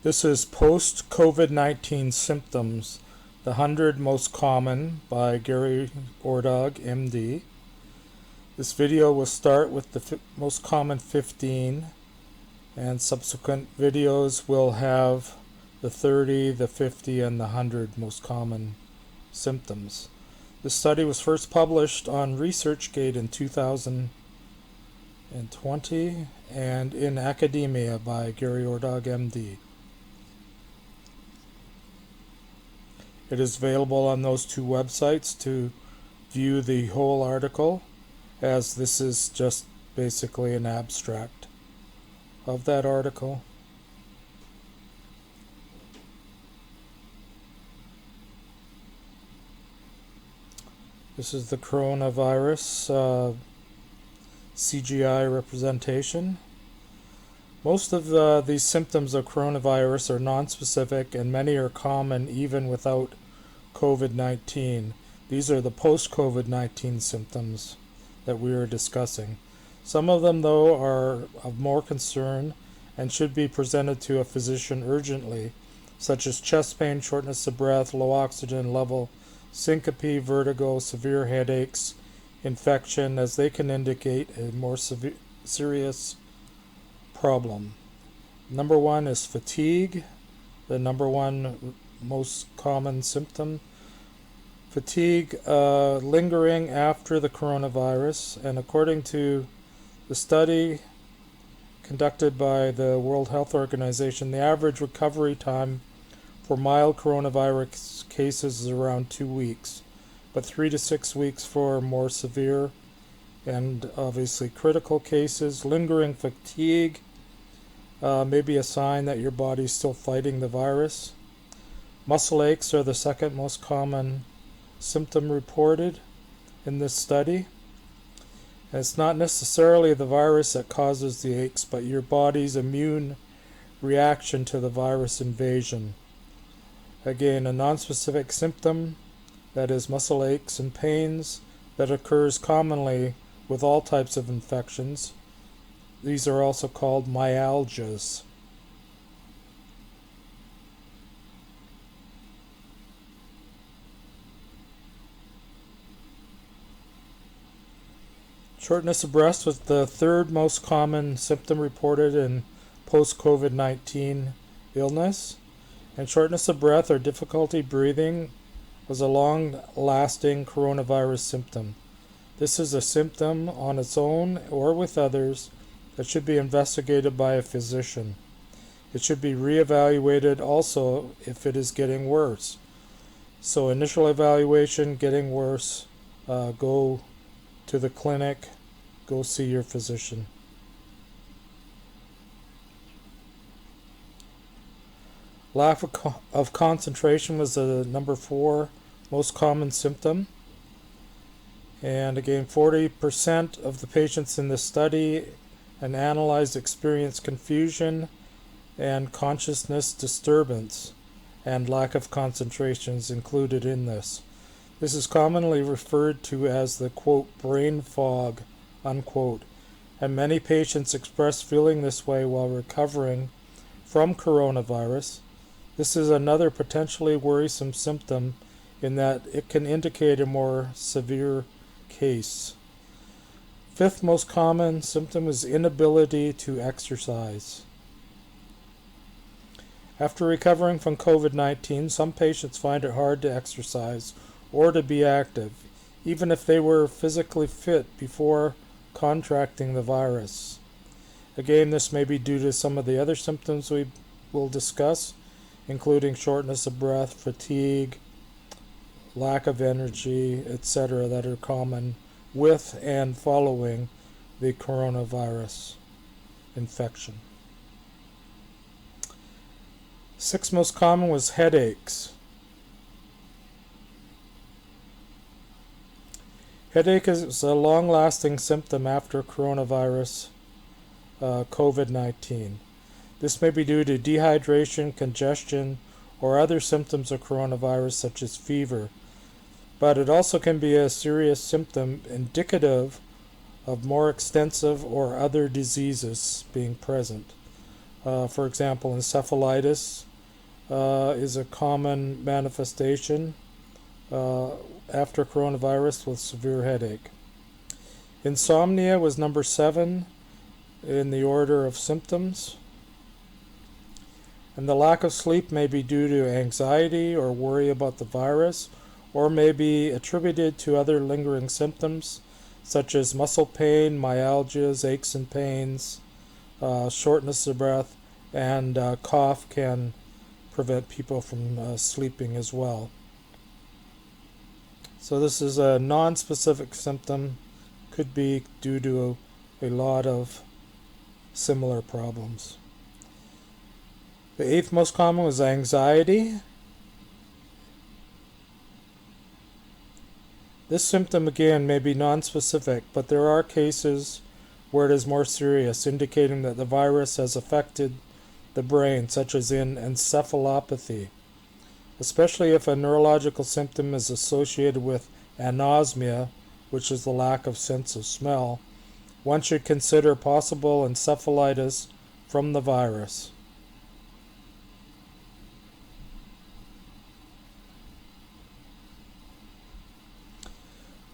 This is Post-COVID-19 Symptoms, the 100 Most Common by Gary Ordog, MD. This video will start with the most common 15, and subsequent videos will have the 30, the 50, and the 100 most common symptoms. This study was first published on ResearchGate in 2020 and in Academia by Gary Ordog, MD. It is available on those two websites to view the whole article, as this is just basically an abstract of that article. This is the coronavirus CGI representation. Most of these symptoms of coronavirus are nonspecific, and many are common even without COVID-19. These are the post-COVID-19 symptoms that we are discussing. Some of them, though, are of more concern and should be presented to a physician urgently, such as chest pain, shortness of breath, low oxygen level, syncope, vertigo, severe headaches, infection, as they can indicate a more serious problem. Number one is fatigue, the number one most common symptom. Fatigue lingering after the coronavirus, and according to the study conducted by the World Health Organization, the average recovery time for mild coronavirus cases is around 2 weeks, but 3 to 6 weeks for more severe and obviously critical cases. Lingering fatigue may be a sign that your body is still fighting the virus. Muscle aches are the second most common symptom reported in this study. And it's not necessarily the virus that causes the aches, but your body's immune reaction to the virus invasion. Again, a nonspecific symptom, that is muscle aches and pains, that occurs commonly with all types of infections. These are also called myalgias. Shortness of breath was the third most common symptom reported in post-COVID-19 illness. And shortness of breath or difficulty breathing was a long-lasting coronavirus symptom. This is a symptom on its own or with others that should be investigated by a physician. It should be reevaluated also if it is getting worse. So initial evaluation, getting worse, go to the clinic, go see your physician. Lack of concentration was the number 4 most common symptom. And again, 40% of the patients in this study and analyzed experienced confusion and consciousness disturbance, and lack of concentration is included in this. This is commonly referred to as the, quote, brain fog, unquote, and many patients express feeling this way while recovering from coronavirus. This is another potentially worrisome symptom in that it can indicate a more severe case. Fifth most common symptom is inability to exercise. After recovering from COVID-19, some patients find it hard to exercise or to be active, even if they were physically fit before contracting the virus. Again, this may be due to some of the other symptoms we will discuss, including shortness of breath, fatigue, lack of energy, etc., that are common with and following the coronavirus infection. Sixth most common was headaches. Headache is a long-lasting symptom after coronavirus COVID-19. This may be due to dehydration, congestion, or other symptoms of coronavirus such as fever, but it also can be a serious symptom indicative of more extensive or other diseases being present. For example, encephalitis is a common manifestation after coronavirus with severe headache. Insomnia was number 7 in the order of symptoms. And the lack of sleep may be due to anxiety or worry about the virus, or may be attributed to other lingering symptoms such as muscle pain, myalgias, aches and pains, shortness of breath, and cough can prevent people from sleeping as well. So this is a non-specific symptom, could be due to a lot of similar problems. The 8th most common was anxiety. This symptom again may be non-specific, but there are cases where it is more serious, indicating that the virus has affected the brain, such as in encephalopathy, especially if a neurological symptom is associated with anosmia, which is the lack of sense of smell. One should consider possible encephalitis from the virus.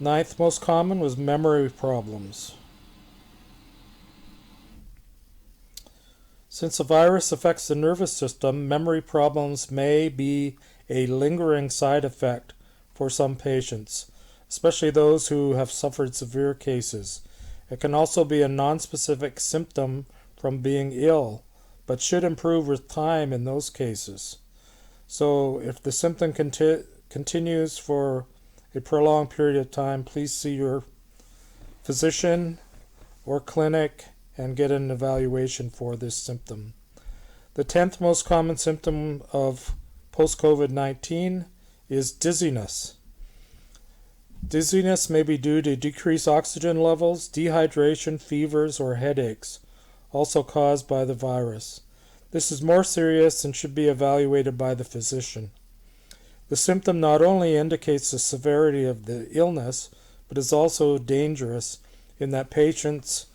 9th most common was memory problems. Since the virus affects the nervous system, memory problems may be a lingering side effect for some patients, especially those who have suffered severe cases. It can also be a nonspecific symptom from being ill, but should improve with time in those cases. So if the symptom continues for a prolonged period of time, please see your physician or clinic and get an evaluation for this symptom. The 10th most common symptom of post-COVID-19 is dizziness. Dizziness may be due to decreased oxygen levels, dehydration, fevers, or headaches, also caused by the virus. This is more serious and should be evaluated by the physician. The symptom not only indicates the severity of the illness, but is also dangerous in that patients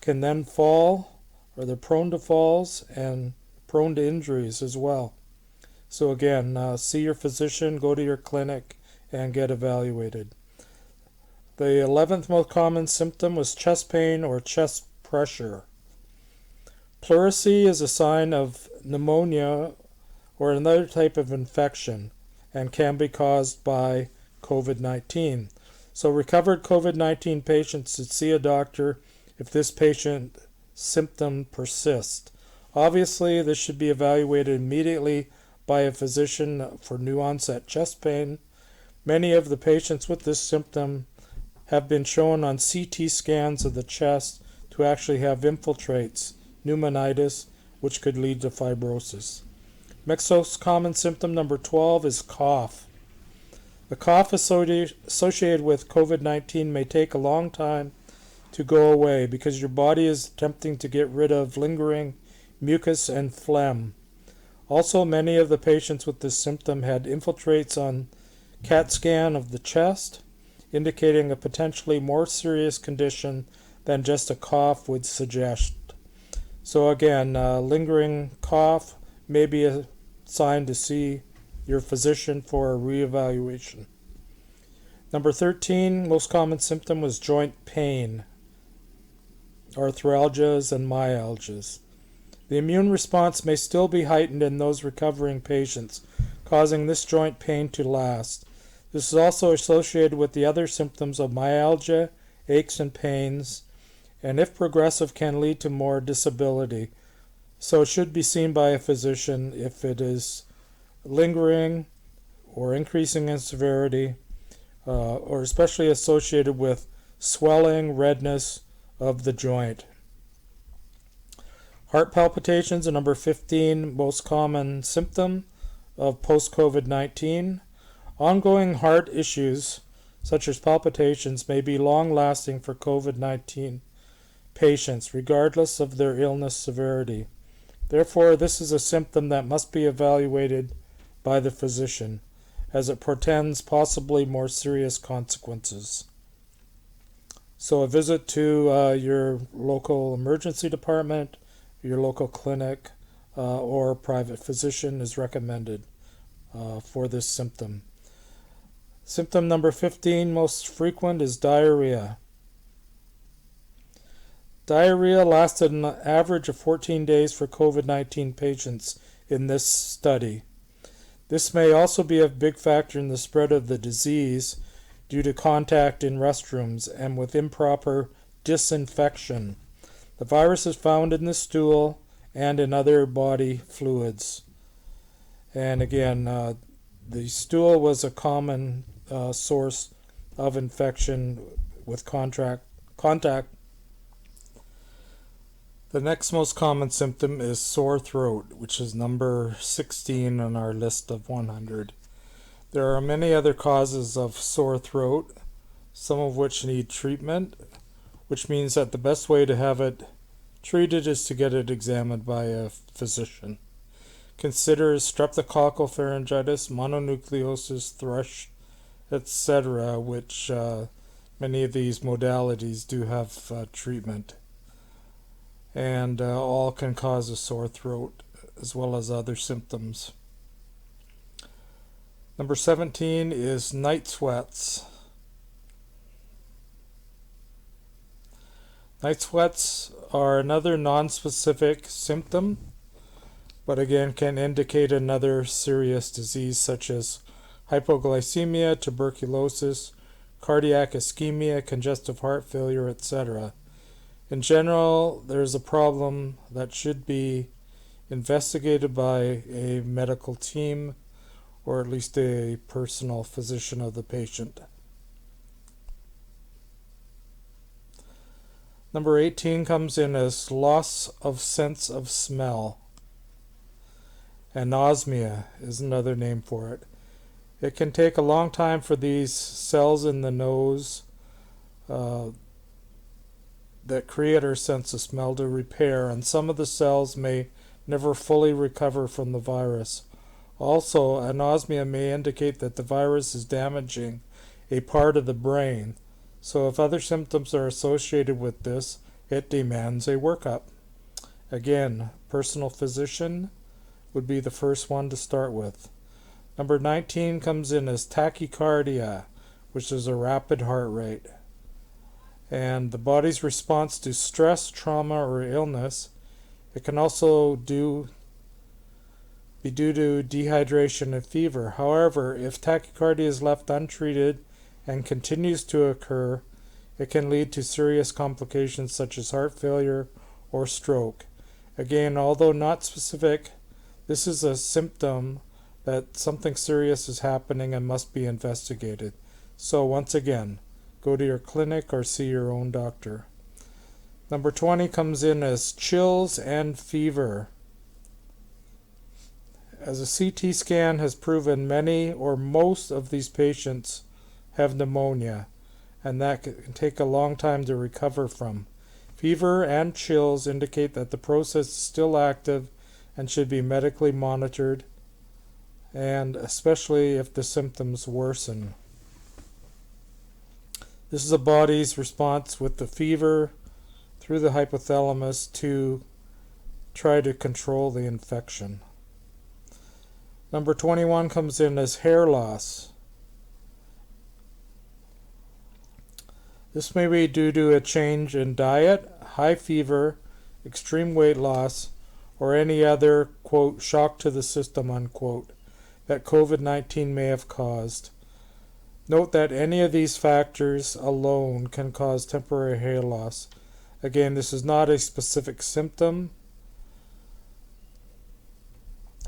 can then fall, or they're prone to falls and prone to injuries as well. So again, see your physician, go to your clinic, and get evaluated. The 11th most common symptom was chest pain or chest pressure. Pleurisy is a sign of pneumonia or another type of infection and can be caused by COVID-19. So recovered COVID-19 patients should see a doctor if this patient symptom persists. Obviously, this should be evaluated immediately by a physician for new onset chest pain. Many of the patients with this symptom have been shown on CT scans of the chest to actually have infiltrates, pneumonitis, which could lead to fibrosis. Next most common symptom, number 12, is cough. The cough associated with COVID-19 may take a long time to go away because your body is attempting to get rid of lingering mucus and phlegm. Also, many of the patients with this symptom had infiltrates on CAT scan of the chest, indicating a potentially more serious condition than just a cough would suggest. So again, lingering cough may be a sign to see your physician for a reevaluation. Number 13, most common symptom was joint pain, arthralgias and myalgias. The immune response may still be heightened in those recovering patients, causing this joint pain to last. This is also associated with the other symptoms of myalgia, aches and pains, and if progressive can lead to more disability. So it should be seen by a physician if it is lingering or increasing in severity, or especially associated with swelling, redness of the joint. Heart palpitations are number 15 most common symptom of post-COVID-19. Ongoing heart issues such as palpitations may be long-lasting for COVID-19 patients regardless of their illness severity. Therefore, this is a symptom that must be evaluated by the physician as it portends possibly more serious consequences. So a visit to your local emergency department, your local clinic, or private physician is recommended for this symptom. Symptom number 15, most frequent, is diarrhea. Diarrhea lasted an average of 14 days for COVID-19 patients in this study. This may also be a big factor in the spread of the disease due to contact in restrooms and with improper disinfection. The virus is found in the stool and in other body fluids. And again, the stool was a common source of infection with contact. The next most common symptom is sore throat, which is number 16 on our list of 100. There are many other causes of sore throat, some of which need treatment, which means that the best way to have it treated is to get it examined by a physician. Consider streptococcal pharyngitis, mononucleosis, thrush, etc., which many of these modalities do have treatment. And all can cause a sore throat as well as other symptoms. Number 17 is night sweats. Night sweats are another non-specific symptom, but again can indicate another serious disease such as hypoglycemia, tuberculosis, cardiac ischemia, congestive heart failure, etc. In general, there's a problem that should be investigated by a medical team or at least a personal physician of the patient. Number 18 comes in as loss of sense of smell. Anosmia is another name for it. It can take a long time for these cells in the nose that create our sense of smell to repair, and some of the cells may never fully recover from the virus. Also, anosmia may indicate that the virus is damaging a part of the brain, so if other symptoms are associated with this, it demands a workup. Again, personal physician would be the first one to start with. Number 19 comes in as tachycardia, which is a rapid heart rate. And the body's response to stress, trauma, or illness. It can also be due to dehydration and fever. However, if tachycardia is left untreated and continues to occur, it can lead to serious complications such as heart failure or stroke. Again, although not specific, this is a symptom that something serious is happening and must be investigated. So once again, go to your clinic or see your own doctor. Number 20 comes in as chills and fever. As a CT scan has proven, many or most of these patients have pneumonia, and that can take a long time to recover from. Fever and chills indicate that the process is still active and should be medically monitored, and especially if the symptoms worsen. This is the body's response with the fever through the hypothalamus to try to control the infection. Number 21 comes in as hair loss. This may be due to a change in diet, high fever, extreme weight loss, or any other, quote, shock to the system, unquote, that COVID-19 may have caused. Note that any of these factors alone can cause temporary hair loss. Again, this is not a specific symptom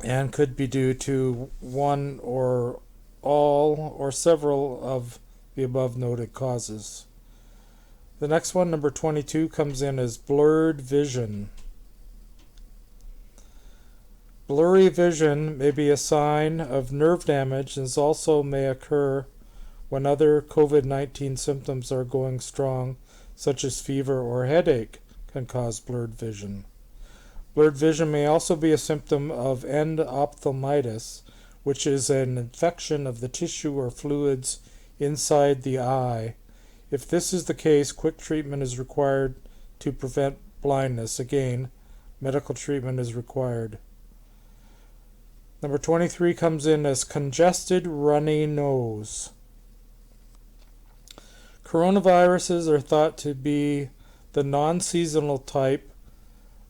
and could be due to one or all or several of the above noted causes. The next one, number 22, comes in as blurred vision. Blurry vision may be a sign of nerve damage and also may occur when other COVID-19 symptoms are going strong, such as fever or headache, can cause blurred vision. Blurred vision may also be a symptom of endophthalmitis, which is an infection of the tissue or fluids inside the eye. If this is the case, quick treatment is required to prevent blindness. Again, medical treatment is required. Number 23 comes in as congested runny nose. Coronaviruses are thought to be the non-seasonal type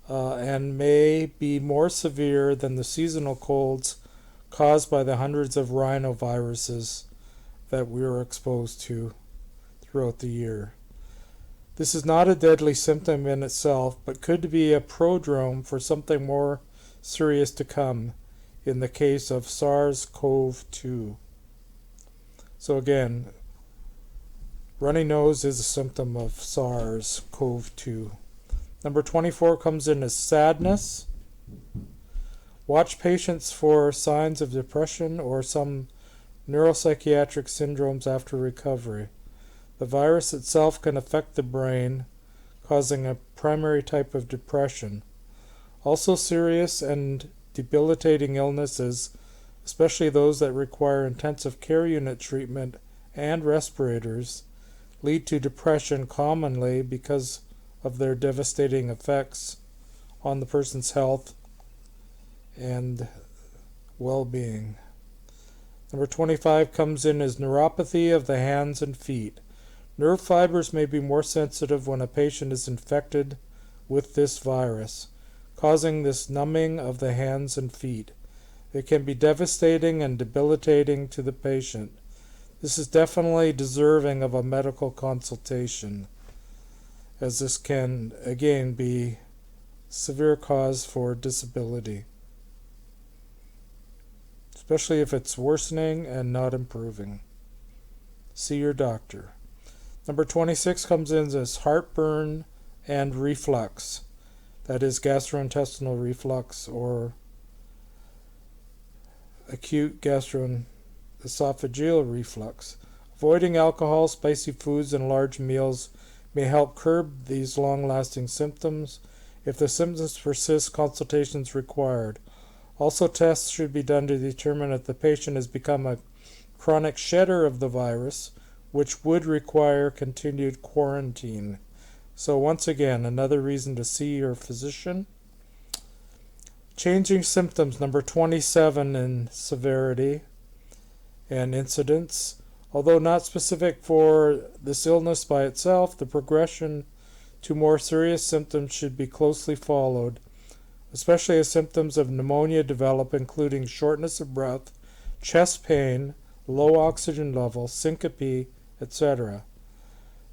and may be more severe than the seasonal colds caused by the hundreds of rhinoviruses that we are exposed to throughout the year. This is not a deadly symptom in itself, but could be a prodrome for something more serious to come in the case of SARS-CoV-2. So again, runny nose is a symptom of SARS-CoV-2. Number 24 comes in as sadness. Watch patients for signs of depression or some neuropsychiatric syndromes after recovery. The virus itself can affect the brain, causing a primary type of depression. Also serious and debilitating illnesses, especially those that require intensive care unit treatment and respirators, lead to depression commonly because of their devastating effects on the person's health and well-being. Number 25 comes in as neuropathy of the hands and feet. Nerve fibers may be more sensitive when a patient is infected with this virus, causing this numbing of the hands and feet. It can be devastating and debilitating to the patient. This is definitely deserving of a medical consultation, as this can, again, be severe cause for disability, especially if it's worsening and not improving. See your doctor. Number 26 comes in as heartburn and reflux. That is gastrointestinal reflux or acute gastroesophageal reflux. Avoiding alcohol, spicy foods, and large meals may help curb these long-lasting symptoms. If the symptoms persist, consultation is required. Also, tests should be done to determine if the patient has become a chronic shedder of the virus, which would require continued quarantine. So once again, another reason to see your physician. Changing symptoms, number 27 in severity and incidence. Although not specific for this illness by itself, the progression to more serious symptoms should be closely followed, especially as symptoms of pneumonia develop, including shortness of breath, chest pain, low oxygen level, syncope, etc.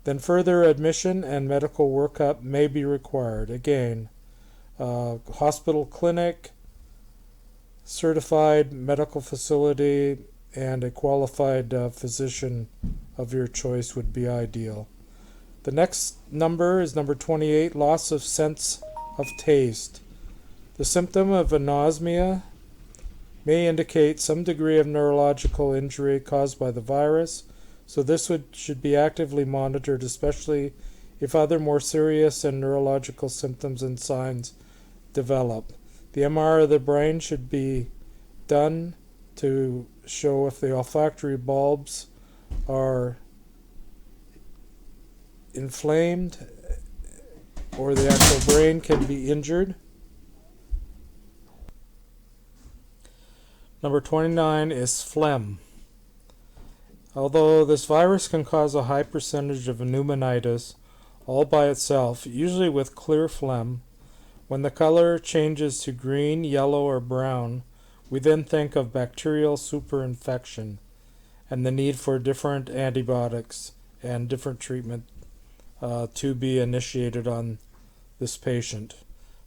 Then further admission and medical workup may be required. Again, hospital, clinic, certified medical facility, and a qualified physician of your choice would be ideal. The next number is number 28, loss of sense of taste. The symptom of anosmia may indicate some degree of neurological injury caused by the virus, so this should be actively monitored, especially if other more serious and neurological symptoms and signs develop. The MR of the brain should be done to show if the olfactory bulbs are inflamed or the actual brain can be injured. Number 29 is phlegm. Although this virus can cause a high percentage of pneumonitis all by itself, usually with clear phlegm, when the color changes to green, yellow, or brown, we then think of bacterial superinfection and the need for different antibiotics and different treatment to be initiated on this patient.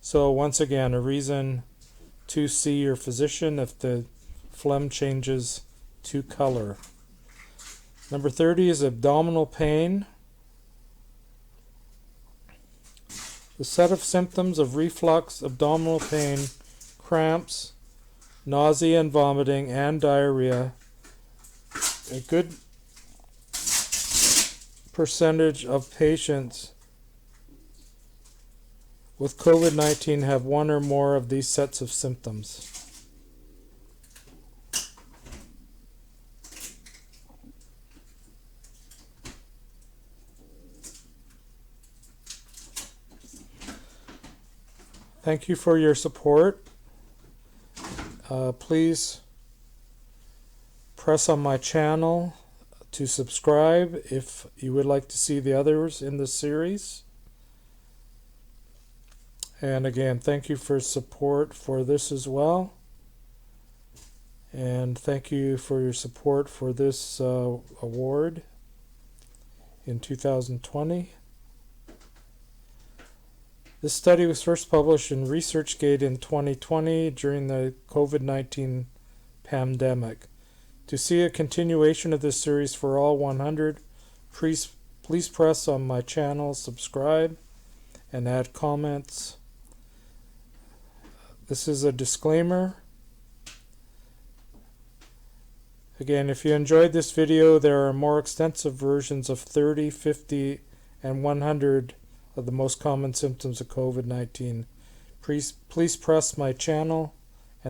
So once again, a reason to see your physician if the phlegm changes to color. Number 30 is abdominal pain. The set of symptoms of reflux, abdominal pain, cramps, nausea and vomiting, and diarrhea. A good percentage of patients with COVID-19 have one or more of these sets of symptoms. Thank you for your support. Please press on my channel to subscribe if you would like to see the others in this series. And again, thank you for support for this as well. And thank you for your support for this award in 2020. This study was first published in ResearchGate in 2020 during the COVID-19 pandemic. To see a continuation of this series for all 100, please press on my channel, subscribe, and add comments. This is a disclaimer. Again, if you enjoyed this video, there are more extensive versions of 30, 50, and 100 of the most common symptoms of COVID-19. Please press my channel